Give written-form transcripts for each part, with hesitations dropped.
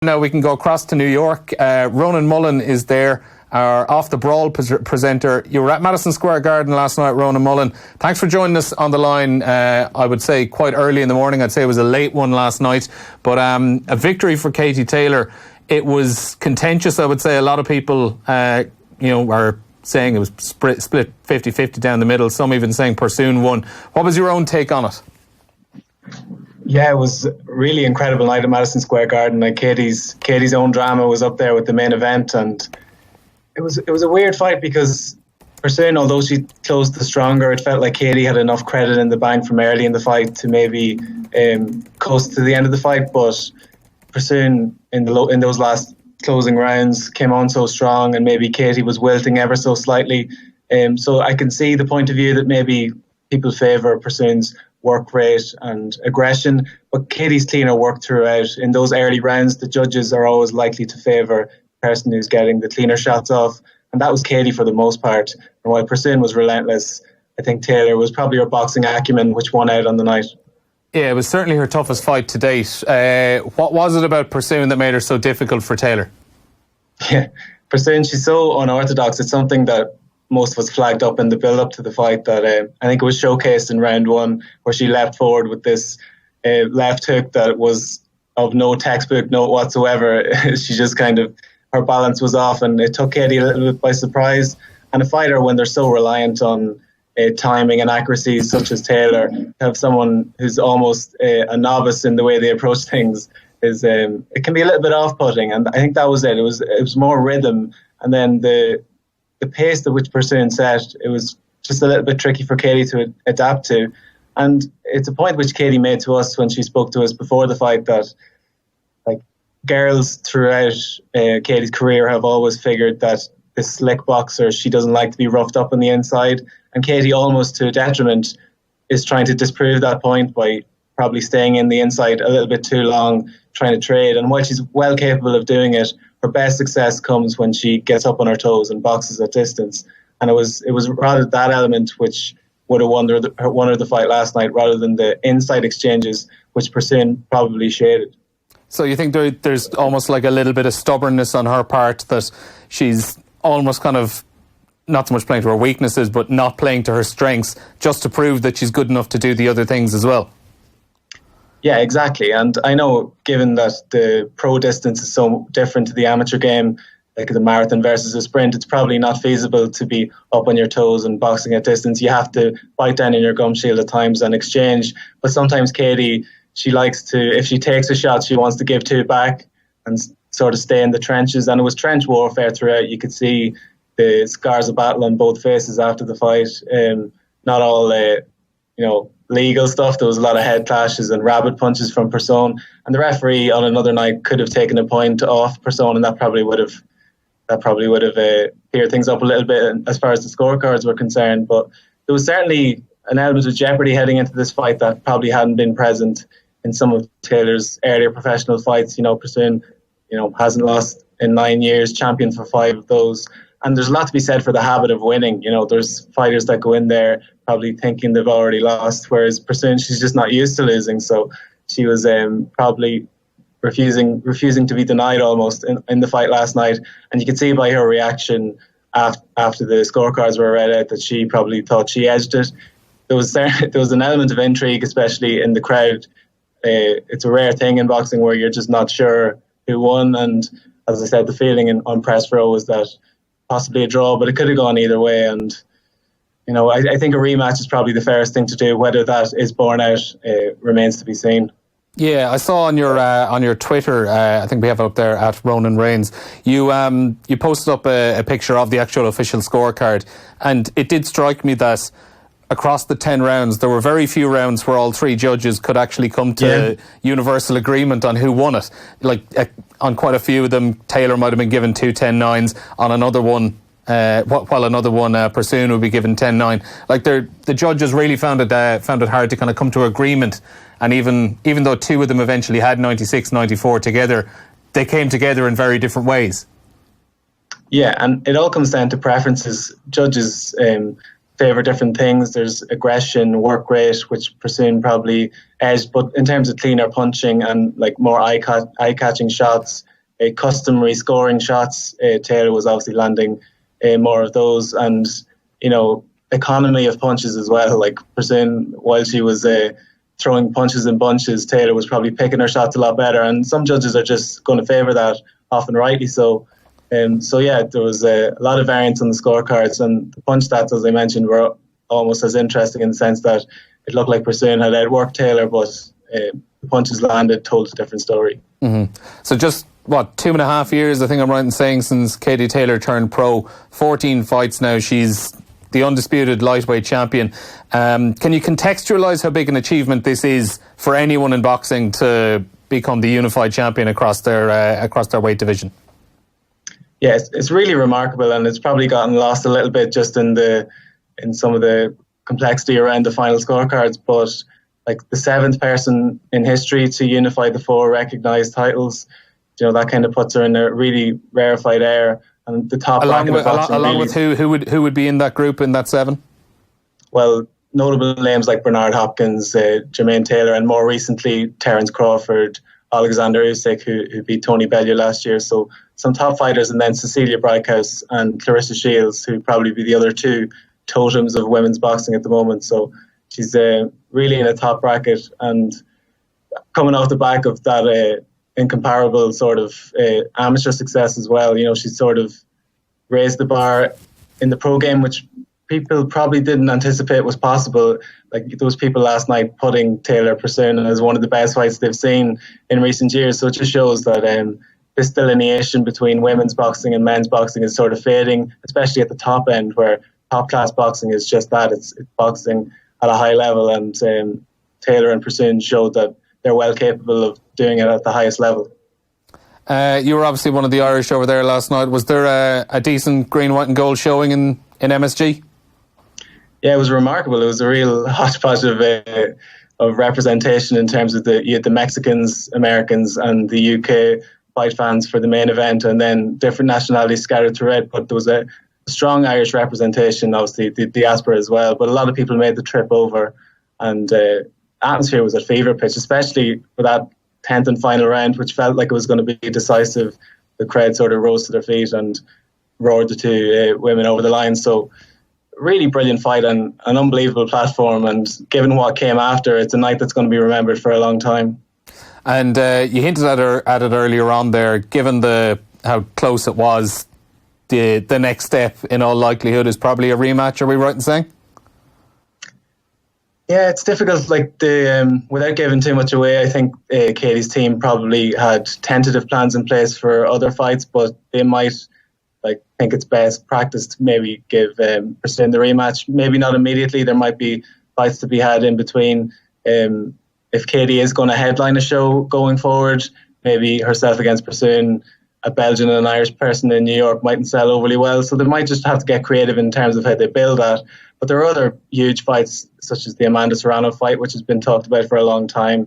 Now we can go across to New York. Ronan Mullen is there, our Off the Brawl presenter. You were at Madison Square Garden last night, Ronan Mullen. Thanks for joining us on the line. I would say quite early in the morning. I'd say it was a late one last night. But a victory for Katie Taylor. It was contentious, I would say. A lot of people are saying it was split 50-50 down the middle. Some even saying Persoon won. What was your own take on it? Yeah, it was a really incredible night at Madison Square Garden. Like Katie's own drama was up there with the main event, and it was a weird fight because Persoon, although she closed the stronger, it felt like Katie had enough credit in the bank from early in the fight to maybe coast to the end of the fight. But Persoon in those last closing rounds came on so strong, and maybe Katie was wilting ever so slightly. So I can see the point of view that maybe people favour Persoon's work rate and aggression, but Katie's cleaner work throughout. In those early rounds, the judges are always likely to favour the person who's getting the cleaner shots off, and that was Katie for the most part. And while Persoon was relentless, I think Taylor was probably her boxing acumen which won out on the night. Yeah, it was certainly her toughest fight to date. What was it about Persoon that made her so difficult for Taylor? Yeah, Persoon, she's so unorthodox. It's something that most of us flagged up in the build-up to the fight that I think it was showcased in round one, where she leapt forward with this left hook that was of no textbook note whatsoever. She just her balance was off, and it took Katie a little bit by surprise. And a fighter, when they're so reliant on timing and accuracy, such as Taylor, to have someone who's almost a novice in the way they approach things, it can be a little bit off-putting. And I think that was it. It was more rhythm, and then the pace at which Persoon set, it was just a little bit tricky for Katie to adapt to. And it's a point which Katie made to us when she spoke to us before the fight, that like girls throughout Katie's career have always figured that this slick boxer, she doesn't like to be roughed up on the inside. And Katie, almost to a detriment, is trying to disprove that point by probably staying in the inside a little bit too long, trying to trade. And while she's well capable of doing it, her best success comes when she gets up on her toes and boxes at distance. And it was rather that element which would have won her the fight last night, rather than the inside exchanges which Persoon probably shaded. So you think there's almost like a little bit of stubbornness on her part, that she's almost kind of not so much playing to her weaknesses, but not playing to her strengths, just to prove that she's good enough to do the other things as well? Yeah, exactly. And I know, given that the pro distance is so different to the amateur game, like the marathon versus a sprint, it's probably not feasible to be up on your toes and boxing at distance. You have to bite down in your gum shield at times and exchange. But sometimes Katie, she likes to, if she takes a shot, she wants to give two back and sort of stay in the trenches. And it was trench warfare throughout. You could see the scars of battle on both faces after the fight. Not all, legal stuff. There was a lot of head clashes and rabbit punches from Persoon, and the referee on another night could have taken a point off Persoon, and that probably would have cleared things up a little bit as far as the scorecards were concerned. But there was certainly an element of jeopardy heading into this fight that probably hadn't been present in some of Taylor's earlier professional fights. Persoon, hasn't lost in 9 years, champion for 5 of those. And there's a lot to be said for the habit of winning. There's fighters that go in there probably thinking they've already lost, whereas Persoon, she's just not used to losing. So she was probably refusing to be denied almost in the fight last night. And you could see by her reaction after the scorecards were read out that she probably thought she edged it. There was an element of intrigue, especially in the crowd. It's a rare thing in boxing where you're just not sure who won. And as I said, the feeling on press row was that possibly a draw, but it could have gone either way. And I think a rematch is probably the fairest thing to do. Whether that is borne out remains to be seen. Yeah, I saw on your Twitter, I think we have it up there at Ronan Reigns, you posted up a picture of the actual official scorecard, and it did strike me that across the 10 rounds, there were very few rounds where all 3 judges could actually come to universal agreement on who won it. Like, on quite a few of them, Taylor might have been given 2 10-9s. On another one, while another one, Persoon, would be given 10-9. Like, the judges really found it hard to kind of come to agreement. And even though 2 of them eventually had 96-94 together, they came together in very different ways. Yeah, and it all comes down to preferences. Judges favour different things. There's aggression, work rate, which Persoon probably edged, but in terms of cleaner punching and like more eye-catching shots, customary scoring shots. Taylor was obviously landing more of those, and economy of punches as well. Like Persoon, while she was throwing punches in bunches, Taylor was probably picking her shots a lot better, and some judges are just going to favour that, often rightly so. So yeah, there was a lot of variance on the scorecards, and the punch stats, as I mentioned, were almost as interesting in the sense that it looked like Persoon had outworked Taylor, but the punches landed told a different story. Mm-hmm. So just, 2.5 years, I think I'm right in saying, since Katie Taylor turned pro, 14 fights now. She's the undisputed lightweight champion. Can you contextualise how big an achievement this is for anyone in boxing to become the unified champion across their weight division? Yeah, it's really remarkable, and it's probably gotten lost a little bit just in some of the complexity around the final scorecards. But like the 7th person in history to unify the 4 recognised titles, that kind of puts her in a really rarefied air. And the top along with who would be in that group, in that 7? Well, notable names like Bernard Hopkins, Jermaine Taylor, and more recently Terence Crawford, Alexander Usyk, who beat Tony Bellew last year. So some top fighters, and then Cecilia Brækhus and Clarissa Shields, who probably be the other 2 totems of women's boxing at the moment. So she's really in a top bracket, and coming off the back of that incomparable sort of amateur success as well. She's sort of raised the bar in the pro game, which people probably didn't anticipate was possible. Like those people last night putting Taylor Persoon as one of the best fights they've seen in recent years. So it just shows that this delineation between women's boxing and men's boxing is sort of fading, especially at the top end, where top class boxing is just that. It's boxing at a high level, and Taylor and Persoon showed that they're well capable of doing it at the highest level. You were obviously one of the Irish over there last night. Was there a decent green, white and gold showing in MSG? Yeah, it was remarkable. It was a real hodgepodge of representation in terms of you had the Mexicans, Americans and the UK fight fans for the main event, and then different nationalities scattered through it. But there was a strong Irish representation, obviously the diaspora as well. But a lot of people made the trip over, and atmosphere was at fever pitch, especially for that 10th and final round, which felt like it was going to be decisive. The crowd sort of rose to their feet and roared the 2 women over the line. So really brilliant fight and an unbelievable platform, and given what came after, it's a night that's going to be remembered for a long time. And you hinted at it earlier on there, given how close it was, the next step in all likelihood is probably a rematch. Are we right in saying? Yeah, it's difficult. Like without giving too much away, I think Katie's team probably had tentative plans in place for other fights, but they might think it's best practice to maybe give Persoon the rematch. Maybe not immediately. There might be fights to be had in between. If Katie is going to headline a show going forward, maybe herself against Persoon, a Belgian and an Irish person in New York mightn't sell overly well. So they might just have to get creative in terms of how they build that. But there are other huge fights, such as the Amanda Serrano fight, which has been talked about for a long time.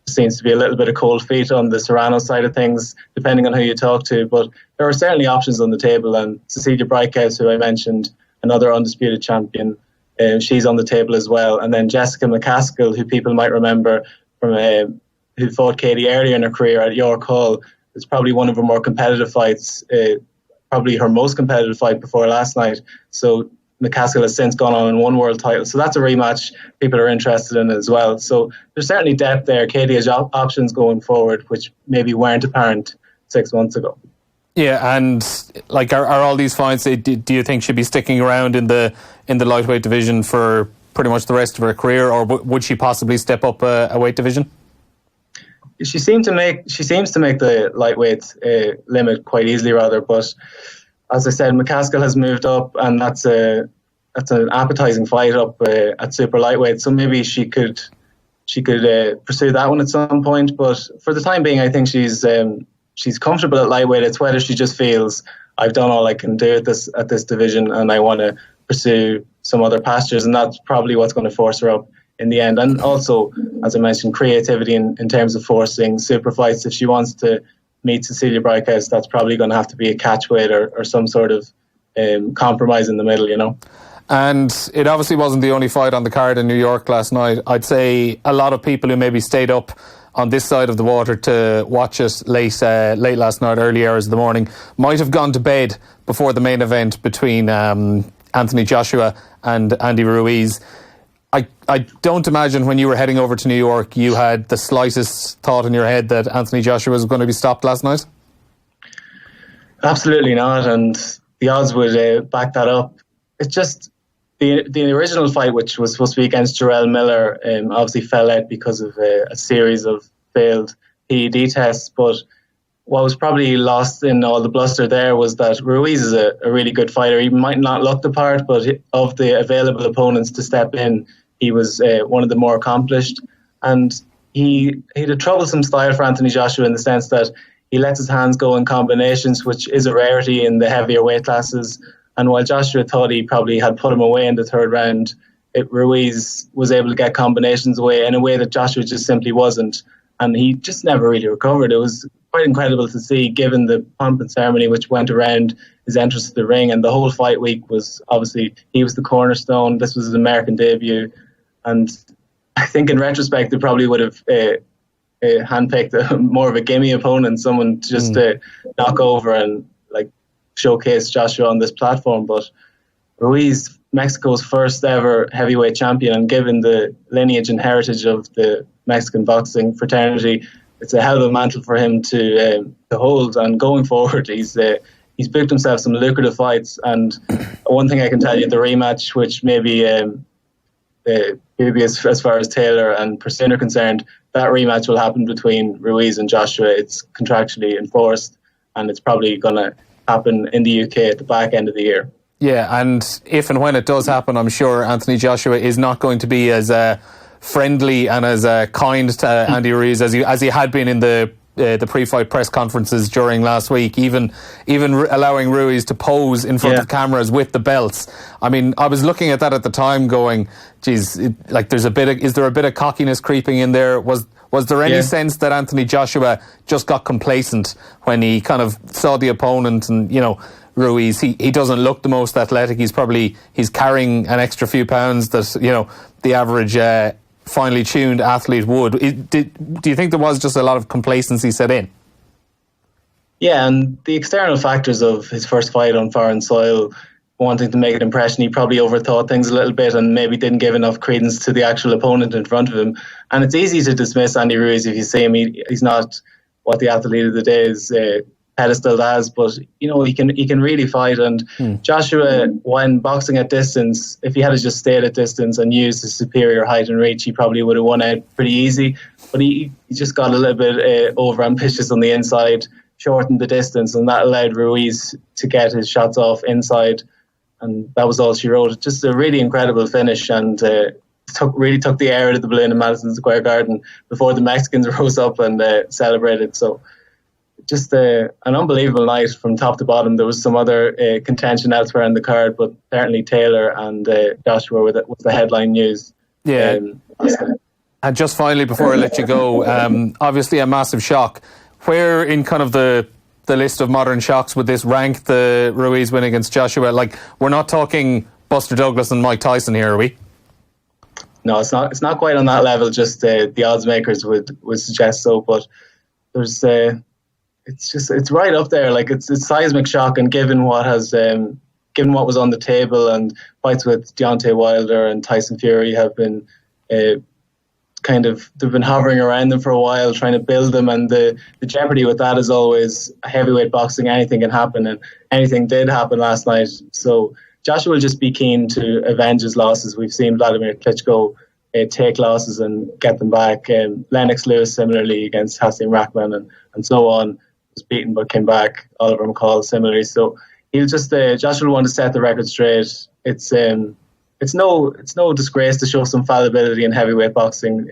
Seems to be a little bit of cold feet on the Serrano side of things, depending on who you talk to. But there are certainly options on the table. And Cecilia Brækhus, who I mentioned, another undisputed champion, she's on the table as well. And then Jessica McCaskill, who people might remember from who fought Katie earlier in her career at York Hall. It's probably one of her more competitive fights, probably her most competitive fight before last night. So McCaskill has since gone on and won world title. So that's a rematch people are interested in as well. So there's certainly depth there. Katie has options going forward, which maybe weren't apparent 6 months ago. Yeah, and are all these fights, do you think she'd be sticking around in the lightweight division for pretty much the rest of her career, or would she possibly step up a weight division? She seems to make the lightweight limit quite easily, rather. But as I said, McCaskill has moved up, and that's an appetising fight up at super lightweight. So maybe she could pursue that one at some point. But for the time being, I think she's comfortable at lightweight. It's whether she just feels I've done all I can do at this division, and I want to pursue some other pastures, and that's probably what's going to force her up in the end. And also, as I mentioned, creativity in terms of forcing super fights. If she wants to meet Cecilia Brækhus, that's probably going to have to be a catchweight or some sort of compromise in the middle, And it obviously wasn't the only fight on the card in New York last night. I'd say a lot of people who maybe stayed up on this side of the water to watch it late last night, early hours of the morning. Might have gone to bed before the main event between Anthony Joshua and Andy Ruiz. I don't imagine when you were heading over to New York you had the slightest thought in your head that Anthony Joshua was going to be stopped last night? Absolutely not, and the odds would back that up. It's just the original fight, which was supposed to be against Jarrell Miller, obviously fell out because of a series of failed PED tests. But what was probably lost in all the bluster there was that Ruiz is a really good fighter. He might not look the part, but of the available opponents to step in, he was one of the more accomplished. And he had a troublesome style for Anthony Joshua in the sense that he lets his hands go in combinations, which is a rarity in the heavier weight classes. And while Joshua thought he probably had put him away in the third round, Ruiz was able to get combinations away in a way that Joshua just simply wasn't. And he just never really recovered. It was quite incredible to see, given the pomp and ceremony which went around his entrance to the ring. And the whole fight week was obviously, he was the cornerstone. This was his American debut. And I think in retrospect, they probably would have handpicked more of a gimme opponent, someone to just knock over and like showcase Joshua on this platform. But Ruiz, Mexico's first ever heavyweight champion, and given the lineage and heritage of the Mexican boxing fraternity, it's a hell of a mantle for him to hold. And going forward, he's booked himself some lucrative fights. And one thing I can tell you, the rematch, which maybe as far as Taylor and Persoon are concerned, that rematch will happen between Ruiz and Joshua. It's contractually enforced, and it's probably going to happen in the UK at the back end of the year. Yeah, and if and when it does happen, I'm sure Anthony Joshua is not going to be as friendly and as kind to Andy Ruiz as he had been in the pre-fight press conferences during last week, even allowing Ruiz to pose in front of cameras with the belts. I mean, I was looking at that at the time going, geez, is there a bit of cockiness creeping in there? Was there any sense that Anthony Joshua just got complacent when he kind of saw the opponent and, Ruiz, he doesn't look the most athletic. He's carrying an extra few pounds that, the average finely tuned athlete would. Do you think there was just a lot of complacency set in? Yeah, and the external factors of his first fight on foreign soil, wanting to make an impression, he probably overthought things a little bit and maybe didn't give enough credence to the actual opponent in front of him. And it's easy to dismiss Andy Ruiz if you see him. He's not what the athlete of the day is pedestaled as, but he can really fight. And Joshua, when boxing at distance, if he had just stayed at distance and used his superior height and reach, he probably would have won out pretty easy. But he just got a little bit over ambitious on the inside, shortened the distance, and that allowed Ruiz to get his shots off inside, and that was all she wrote. Just a really incredible finish, and really took the air out of the balloon in Madison Square Garden before the Mexicans rose up and celebrated. So just an unbelievable night from top to bottom. There was some other contention elsewhere in the card, but certainly Taylor and Joshua was the headline news. Yeah. And just finally, before I let you go, obviously a massive shock. Where in kind of the list of modern shocks would this rank the Ruiz win against Joshua? Like, we're not talking Buster Douglas and Mike Tyson here, are we? No, it's not. It's not quite on that level. Just the odds makers would suggest so, but there's it's right up there. Like it's seismic shock, and given what was on the table, and fights with Deontay Wilder and Tyson Fury have been they've been hovering around them for a while, trying to build them, and the jeopardy with that is always heavyweight boxing. Anything can happen, and anything did happen last night. So Joshua will just be keen to avenge his losses. We've seen Vladimir Klitschko take losses and get them back. Lennox Lewis similarly against Hasim Rahman and so on, was beaten but came back. Oliver McCall similarly. So he'll just Joshua will want to set the record straight. It's no disgrace to show some fallibility in heavyweight boxing,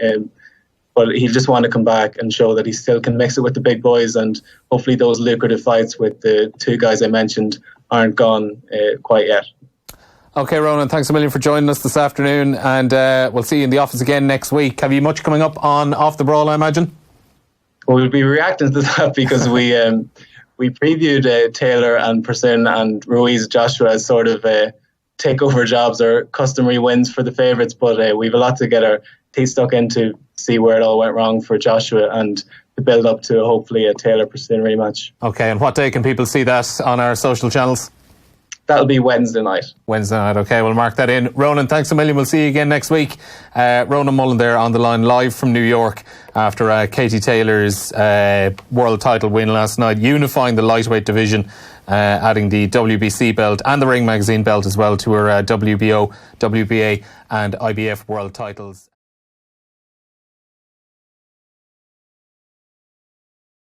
but he'll just want to come back and show that he still can mix it with the big boys, and hopefully those lucrative fights with the two guys I mentioned aren't gone quite yet. Okay, Ronan, thanks a million for joining us this afternoon, and we'll see you in the office again next week. Have you much coming up on Off the Brawl, I imagine? Well, we'll be reacting to that because we previewed Taylor and Persoon and Ruiz Joshua as sort of takeover jobs or customary wins for the favourites, but we've a lot to get our teeth stuck into see where it all went wrong for Joshua and the build up to hopefully a Taylor Persoon rematch. Okay, and what day can people see that on our social channels? That'll be Wednesday night. Wednesday night, okay, we'll mark that in. Ronan, thanks a million. We'll see you again next week. Ronan Mullen there on the line live from New York after Katie Taylor's world title win last night, unifying the lightweight division, adding the WBC belt and the Ring Magazine belt as well to her WBO, WBA and IBF world titles.